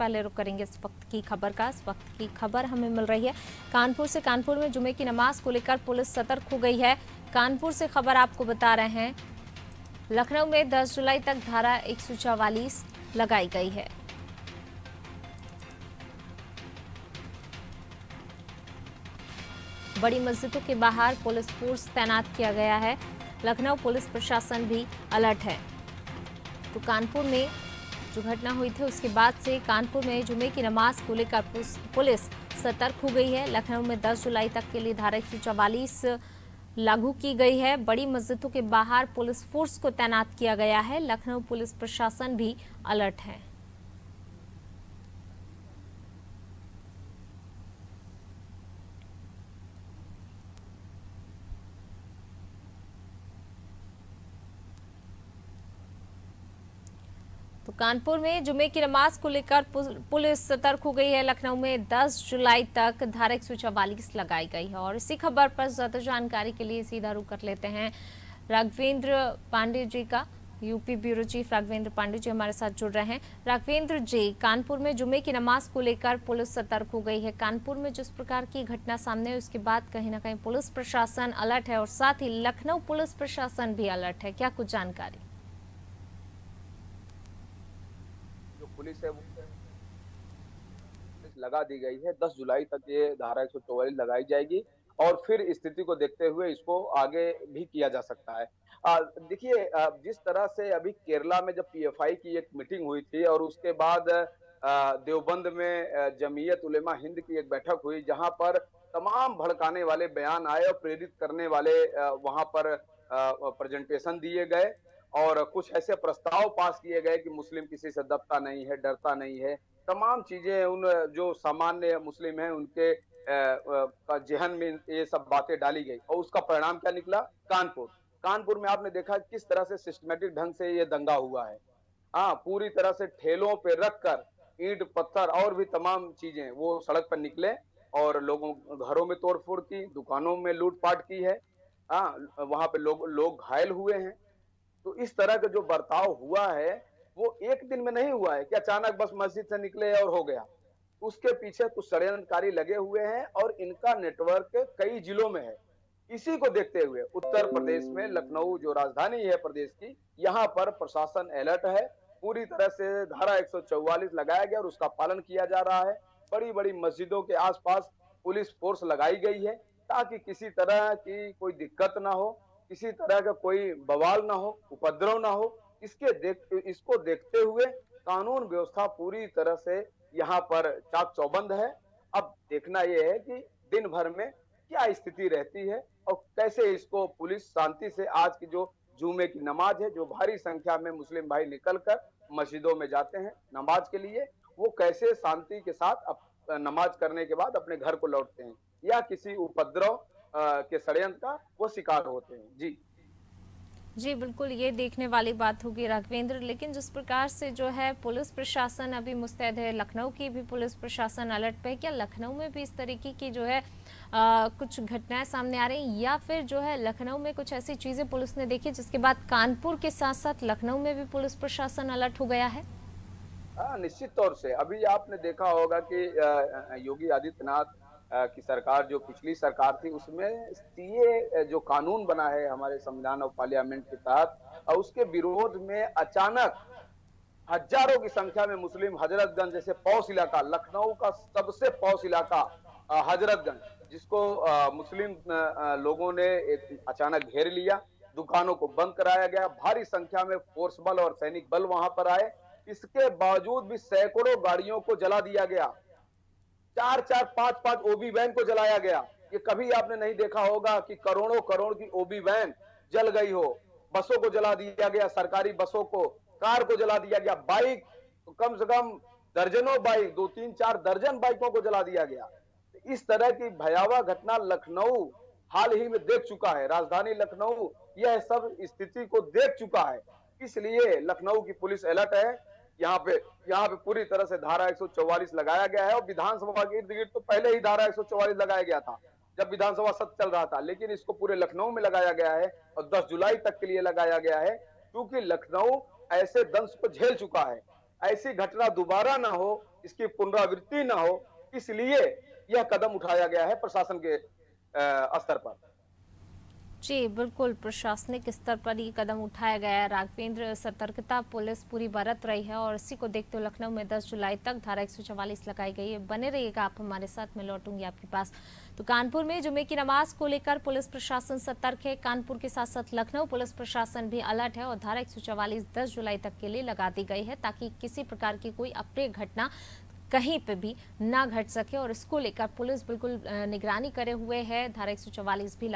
पहले रुक करेंगे इस वक्त की खबर का। इस वक्त की खबर हमें मिल रही है कानपुर से। कानपुर में जुमे की नमाज को लेकर पुलिस सतर्क हो गई है। कानपुर से खबर आपको बता रहे हैं, लखनऊ में 10 जुलाई तक धारा 144 लगाई गई है। बड़ी मस्जिदों के बाहर पुलिस फोर्स तैनात किया गया है। लखनऊ पुलिस प्रशासन भी अलर्ट है। तो कानपुर में जो घटना हुई थी उसके बाद से कानपुर में जुमे की नमाज को लेकर पुलिस सतर्क हो गई है। लखनऊ में 10 जुलाई तक के लिए धारा 144 लागू की गई है। बड़ी मस्जिदों के बाहर पुलिस फोर्स को तैनात किया गया है। लखनऊ पुलिस प्रशासन भी अलर्ट है। तो कानपुर में जुमे की नमाज को लेकर पुलिस सतर्क हो गई है। लखनऊ में 10 जुलाई तक धारा 144 लगाई गई है। और इसी खबर पर ज्यादा जानकारी के लिए सीधा रुख कर लेते हैं राघवेंद्र पांडे जी का। UP bureau chief Raghavendra Pandey ji हमारे साथ जुड़ रहे हैं। राघवेंद्र जी, कानपुर में जुमे की नमाज को लेकर पुलिस सतर्क हो गई है। कानपुर में जिस प्रकार की घटना सामने है उसके बाद कहीं ना कहीं पुलिस प्रशासन अलर्ट है और साथ ही लखनऊ पुलिस प्रशासन भी अलर्ट है, क्या कुछ जानकारी? पुलिस है वो लगा दी गई है। 10 जुलाई तक ये धारा 144 लगाई जाएगी और फिर स्थिति को देखते हुए इसको आगे भी किया जा सकता है। देखिए, जिस तरह से अभी केरला में जब पीएफआई की एक मीटिंग हुई थी और उसके बाद देवबंद में जमीयत उलेमा हिंद की एक बैठक हुई जहां पर तमाम भड़काने वाले बयान आए और प्रेरित करने वाले वहां पर प्रेजेंटेशन दिए गए और कुछ ऐसे प्रस्ताव पास किए गए कि मुस्लिम किसी से दबता नहीं है, डरता नहीं है। तमाम चीजें उन जो सामान्य मुस्लिम हैं उनके का जहन में ये सब बातें डाली गई और उसका परिणाम क्या निकला? कानपुर में आपने देखा किस तरह से सिस्टमेटिक ढंग से ये दंगा हुआ है। हाँ, पूरी तरह से ठेलों पे रखकर ईंट पत्थर और भी तमाम चीजें वो सड़क पर निकले और लोगों घरों में तोड़फोड़ की, दुकानों में लूटपाट की है। हाँ, वहां पे लोग घायल हुए हैं। तो इस तरह का जो बर्ताव हुआ है वो एक दिन में नहीं हुआ है कि अचानक बस मस्जिद से निकले और हो गया। उसके पीछे कुछ षड्यंत्रकारी लगे हुए हैं और इनका नेटवर्क कई जिलों में है। इसी को देखते हुए उत्तर प्रदेश में लखनऊ जो राजधानी है प्रदेश की, यहाँ पर प्रशासन अलर्ट है। पूरी तरह से धारा 144 लगाया गया और उसका पालन किया जा रहा है। बड़ी बड़ी मस्जिदों के आसपास पुलिस फोर्स लगाई गई है ताकि किसी तरह की कोई दिक्कत ना हो, किसी तरह का कोई बवाल ना हो, उपद्रव ना हो। इसको देखते हुए कानून व्यवस्था पूरी तरह से यहाँ पर चाक चौबंद है। अब देखना यह है कि दिन भर में क्या स्थिति रहती है और कैसे इसको पुलिस शांति से आज की जो जुमे की नमाज है, जो भारी संख्या में मुस्लिम भाई निकलकर मस्जिदों में जाते हैं नमाज के लिए, वो कैसे शांति के साथ नमाज करने के बाद अपने घर को लौटते हैं या किसी उपद्रव के षड्यंत्र का वो शिकार होते हैं। जी जी बिल्कुल, ये देखने वाली बात होगी राघवेंद्र। लेकिन जिस प्रकार से जो है पुलिस प्रशासन अभी मुस्तैद है, लखनऊ की भी पुलिस प्रशासन अलर्ट पे है, क्या लखनऊ में भी इस तरीके की जो है कुछ घटनाएं सामने आ रही हैं या फिर जो है लखनऊ में कुछ ऐसी चीजें पुलिस ने देखी जिसके बाद कानपुर के साथ साथ लखनऊ में भी पुलिस प्रशासन अलर्ट हो गया है? निश्चित तौर से अभी आपने देखा होगा कि योगी आदित्यनाथ की सरकार जो पिछली सरकार थी उसमें सीए जो कानून बना है हमारे संविधान और पार्लियामेंट के तहत, उसके विरोध में अचानक हजारों की संख्या में मुस्लिम हजरतगंज जैसे पौष इलाका, लखनऊ का सबसे पौष इलाका हजरतगंज, जिसको मुस्लिम लोगों ने अचानक घेर लिया। दुकानों को बंद कराया गया। भारी संख्या में फोर्स बल और सैनिक बल वहां पर आए। इसके बावजूद भी सैकड़ों गाड़ियों को जला दिया गया। 4-4, 5-5 ओबी वैन को जलाया गया। ये कभी आपने नहीं देखा होगा कि करोड़ों करोड़ की ओबी वैन जल गई हो। बसों को जला दिया गया, सरकारी बसों को, कार को जला दिया गया, बाइक तो कम से कम दर्जनों बाइक, 2-3-4 दर्जन बाइकों को जला दिया गया। इस तरह की भयावह घटना लखनऊ हाल ही में देख चुका है। राजधानी लखनऊ यह सब स्थिति को देख चुका है। इसलिए लखनऊ की पुलिस अलर्ट है। यहाँ पे पूरी तरह से धारा 144 लगाया गया है और विधानसभा के इर्द गिर्द तो पहले ही धारा 144 लगाया गया था जब विधानसभा सत्र चल रहा था, लेकिन इसको पूरे लखनऊ में लगाया गया है और 10 जुलाई तक के लिए लगाया गया है क्योंकि लखनऊ ऐसे दंश को झेल चुका है। ऐसी घटना दोबारा ना हो इसकी पुनरावृत्ति ना हो, इसलिए यह कदम उठाया गया है प्रशासन के स्तर पर। जी बिल्कुल, प्रशासनिक स्तर पर ये कदम उठाया गया है। राघवेंद्र, सतर्कता पुलिस पूरी बरत रही है और इसी को देखते हुए लखनऊ में 10 जुलाई तक धारा 144 लगाई गई है। बने रहिएगा आप हमारे साथ, मैं लौटूंगी आपके पास। तो कानपुर में जुमे की नमाज को लेकर पुलिस प्रशासन सतर्क है। कानपुर के साथ साथ लखनऊ पुलिस प्रशासन भी अलर्ट है और धारा 144 10 जुलाई तक के लिए लगा दी गई है, ताकि किसी प्रकार की कोई अप्रिय घटना कहीं पे भी ना घट सके। और इसको लेकर पुलिस बिल्कुल निगरानी करे हुए है। धारा 144 भी